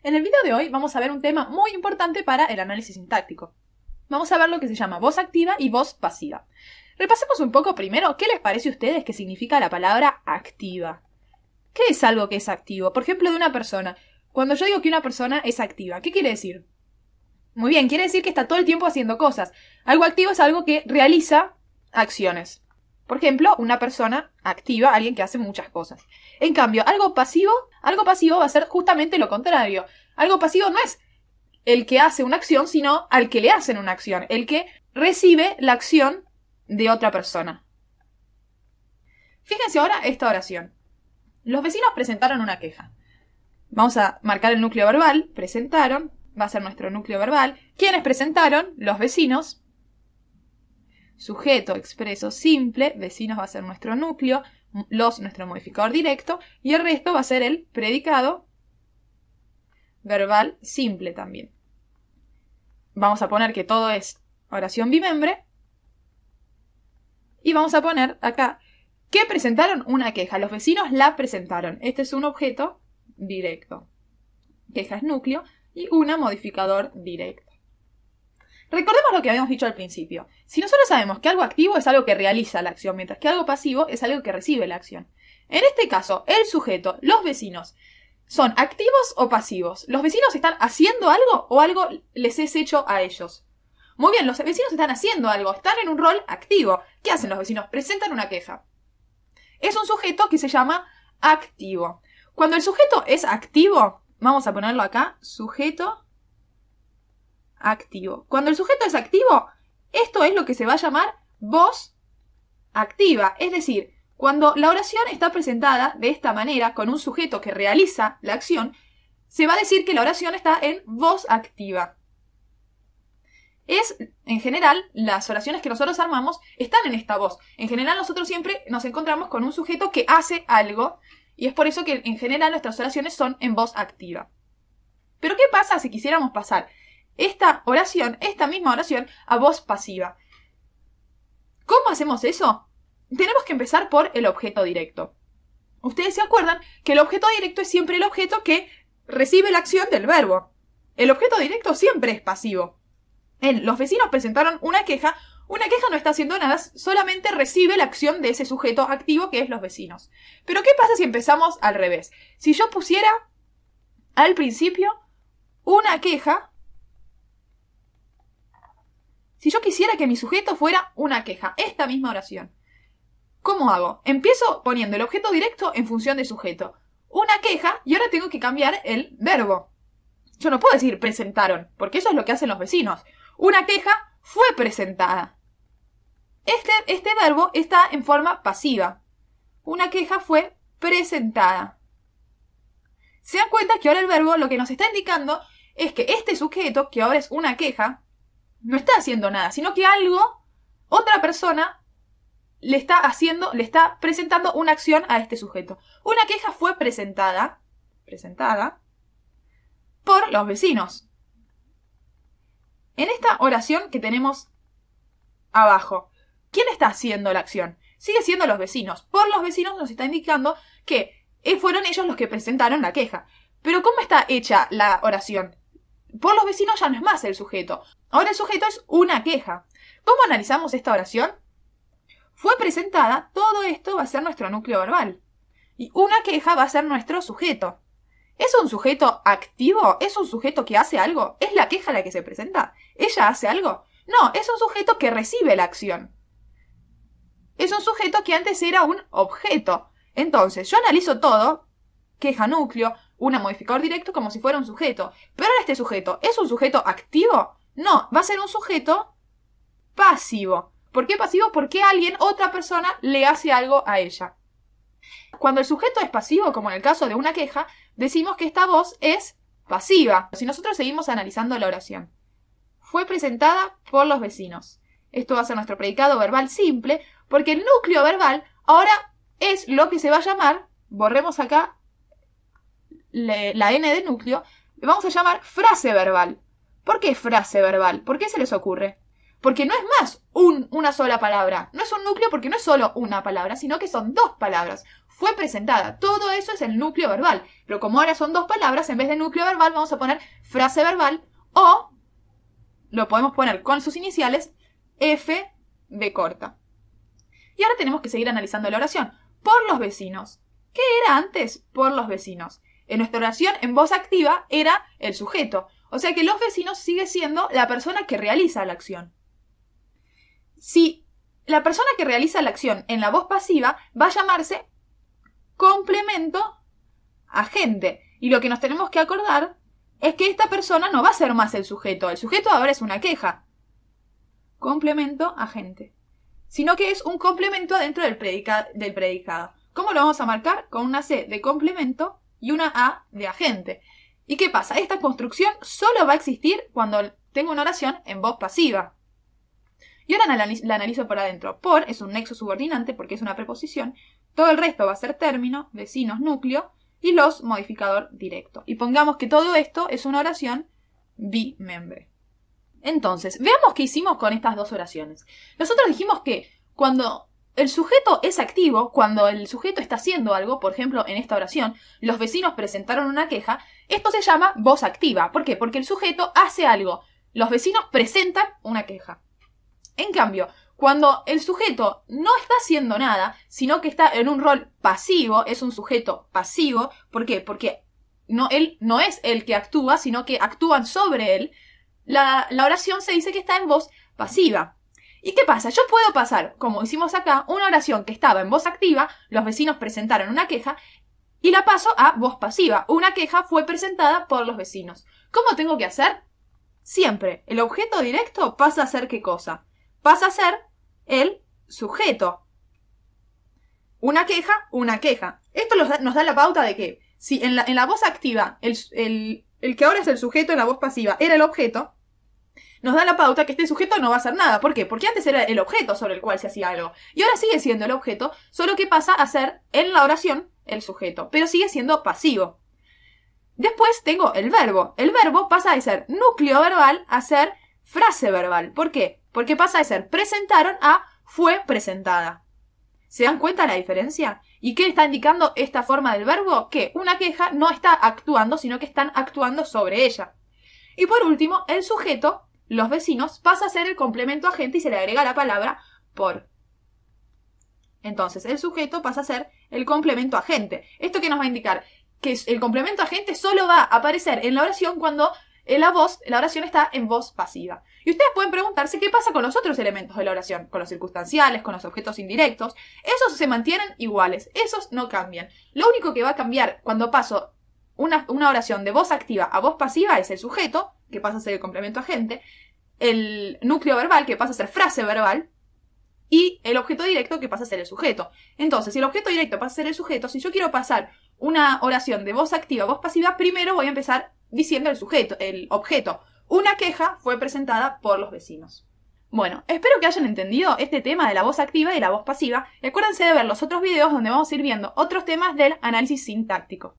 En el video de hoy vamos a ver un tema muy importante para el análisis sintáctico. Vamos a ver lo que se llama voz activa y voz pasiva. Repasemos un poco primero qué les parece a ustedes que significa la palabra activa. ¿Qué es algo que es activo? Por ejemplo, de una persona. Cuando yo digo que una persona es activa, ¿qué quiere decir? Muy bien, quiere decir que está todo el tiempo haciendo cosas. Algo activo es algo que realiza acciones. Por ejemplo, una persona activa, alguien que hace muchas cosas. En cambio, algo pasivo va a ser justamente lo contrario. Algo pasivo no es el que hace una acción, sino al que le hacen una acción, el que recibe la acción de otra persona. Fíjense ahora esta oración. Los vecinos presentaron una queja. Vamos a marcar el núcleo verbal. Presentaron, va a ser nuestro núcleo verbal. ¿Quiénes presentaron? Los vecinos. Sujeto expreso simple, vecinos va a ser nuestro núcleo, los nuestro modificador directo y el resto va a ser el predicado verbal simple también. Vamos a poner que todo es oración bimembre y vamos a poner acá que presentaron una queja. Los vecinos la presentaron. Este es un objeto directo. Queja es núcleo y una modificador directo. Recordemos lo que habíamos dicho al principio. Si nosotros sabemos que algo activo es algo que realiza la acción, mientras que algo pasivo es algo que recibe la acción. En este caso, el sujeto, los vecinos, ¿son activos o pasivos? ¿Los vecinos están haciendo algo o algo les es hecho a ellos? Muy bien, los vecinos están haciendo algo, están en un rol activo. ¿Qué hacen los vecinos? Presentan una queja. Es un sujeto que se llama activo. Cuando el sujeto es activo, vamos a ponerlo acá, sujeto activo. Cuando el sujeto es activo, esto es lo que se va a llamar voz activa. Es decir, cuando la oración está presentada de esta manera, con un sujeto que realiza la acción, se va a decir que la oración está en voz activa. En general, las oraciones que nosotros armamos están en esta voz. En general, nosotros siempre nos encontramos con un sujeto que hace algo, y es por eso que en general nuestras oraciones son en voz activa. Pero ¿qué pasa si quisiéramos pasar esta misma oración, a voz pasiva? ¿Cómo hacemos eso? Tenemos que empezar por el objeto directo. Ustedes se acuerdan que el objeto directo es siempre el objeto que recibe la acción del verbo. El objeto directo siempre es pasivo. Los vecinos presentaron una queja no está haciendo nada, solamente recibe la acción de ese sujeto activo que es los vecinos. Pero ¿qué pasa si empezamos al revés? Si yo pusiera al principio una queja, si yo quisiera que mi sujeto fuera una queja, esta misma oración, ¿cómo hago? Empiezo poniendo el objeto directo en función de sujeto. Una queja y ahora tengo que cambiar el verbo. Yo no puedo decir presentaron, porque eso es lo que hacen los vecinos. Una queja fue presentada. Este verbo está en forma pasiva. Una queja fue presentada. ¿Se dan cuenta que ahora el verbo lo que nos está indicando es que este sujeto, que ahora es una queja, no está haciendo nada, sino que otra persona le está presentando una acción a este sujeto. Una queja fue presentada por los vecinos. En esta oración que tenemos abajo, ¿quién está haciendo la acción? Sigue siendo los vecinos. Por los vecinos nos está indicando que fueron ellos los que presentaron la queja. Pero ¿cómo está hecha la oración? Por los vecinos ya no es más el sujeto. Ahora el sujeto es una queja. ¿Cómo analizamos esta oración? Fue presentada, todo esto va a ser nuestro núcleo verbal. Y una queja va a ser nuestro sujeto. ¿Es un sujeto activo? ¿Es un sujeto que hace algo? ¿Es la queja la que se presenta? ¿Ella hace algo? No, es un sujeto que recibe la acción. Es un sujeto que antes era un objeto. Entonces, yo analizo todo, queja núcleo, una modificador directo como si fuera un sujeto. Pero ahora este sujeto, ¿es un sujeto activo? No, va a ser un sujeto pasivo. ¿Por qué pasivo? Porque otra persona, le hace algo a ella. Cuando el sujeto es pasivo, como en el caso de una queja, decimos que esta voz es pasiva. Si nosotros seguimos analizando la oración. Fue presentada por los vecinos. Esto va a ser nuestro predicado verbal simple, porque el núcleo verbal ahora es lo que se va a llamar, borremos acá la N de núcleo, le vamos a llamar frase verbal. ¿Por qué frase verbal? ¿Por qué se les ocurre? Porque no es más una sola palabra. No es un núcleo porque no es solo una palabra, sino que son dos palabras. Fue presentada. Todo eso es el núcleo verbal. Pero como ahora son dos palabras, en vez de núcleo verbal vamos a poner frase verbal o lo podemos poner con sus iniciales F B corta. Y ahora tenemos que seguir analizando la oración. Por los vecinos. ¿Qué era antes? Por los vecinos. En nuestra oración en voz activa era el sujeto. O sea que los vecinos sigue siendo la persona que realiza la acción. Si la persona que realiza la acción en la voz pasiva va a llamarse complemento agente. Y lo que nos tenemos que acordar es que esta persona no va a ser más el sujeto. El sujeto ahora es una queja. Complemento agente. Sino que es un complemento adentro del predicado. ¿Cómo lo vamos a marcar? Con una C de complemento y una A de agente. ¿Y qué pasa? Esta construcción solo va a existir cuando tengo una oración en voz pasiva. Y ahora la analizo por adentro. Por es un nexo subordinante porque es una preposición. Todo el resto va a ser término, vecinos, núcleo y los modificador directo. Y pongamos que todo esto es una oración bimembre. Entonces, veamos qué hicimos con estas dos oraciones. Nosotros dijimos que cuando el sujeto es activo, cuando el sujeto está haciendo algo, por ejemplo, en esta oración, los vecinos presentaron una queja, esto se llama voz activa. ¿Por qué? Porque el sujeto hace algo. Los vecinos presentan una queja. En cambio, cuando el sujeto no está haciendo nada, sino que está en un rol pasivo, es un sujeto pasivo. ¿Por qué? Porque él no es el que actúa, sino que actúan sobre él. La oración se dice que está en voz pasiva. ¿Y qué pasa? Yo puedo pasar, como hicimos acá, una oración que estaba en voz activa, los vecinos presentaron una queja, y la paso a voz pasiva. Una queja fue presentada por los vecinos. ¿Cómo tengo que hacer? Siempre, el objeto directo pasa a ser ¿qué cosa? Pasa a ser el sujeto. Una queja, una queja. Esto nos da la pauta de que si en la voz activa el que ahora es el sujeto en la voz pasiva era el objeto, nos da la pauta que este sujeto no va a hacer nada. ¿Por qué? Porque antes era el objeto sobre el cual se hacía algo. Y ahora sigue siendo el objeto, solo que pasa a ser en la oración el sujeto. Pero sigue siendo pasivo. Después tengo el verbo. El verbo pasa de ser núcleo verbal a ser frase verbal. ¿Por qué? Porque pasa de ser presentaron a fue presentada. ¿Se dan cuenta la diferencia? ¿Y qué está indicando esta forma del verbo? Que una queja no está actuando, sino que están actuando sobre ella. Y por último, el sujeto, los vecinos, pasa a ser el complemento agente y se le agrega la palabra por. Entonces, el sujeto pasa a ser el complemento agente. ¿Esto qué nos va a indicar? Que el complemento agente solo va a aparecer en la oración cuando la oración está en voz pasiva. Y ustedes pueden preguntarse qué pasa con los otros elementos de la oración, con los circunstanciales, con los objetos indirectos. Esos se mantienen iguales, esos no cambian. Lo único que va a cambiar cuando paso una oración de voz activa a voz pasiva es el sujeto, que pasa a ser el complemento agente, el núcleo verbal, que pasa a ser frase verbal, y el objeto directo, que pasa a ser el sujeto. Entonces, si el objeto directo pasa a ser el sujeto, si yo quiero pasar una oración de voz activa a voz pasiva, primero voy a empezar diciendo el objeto. Una queja fue presentada por los vecinos. Bueno, espero que hayan entendido este tema de la voz activa y la voz pasiva. Y acuérdense de ver los otros videos donde vamos a ir viendo otros temas del análisis sintáctico.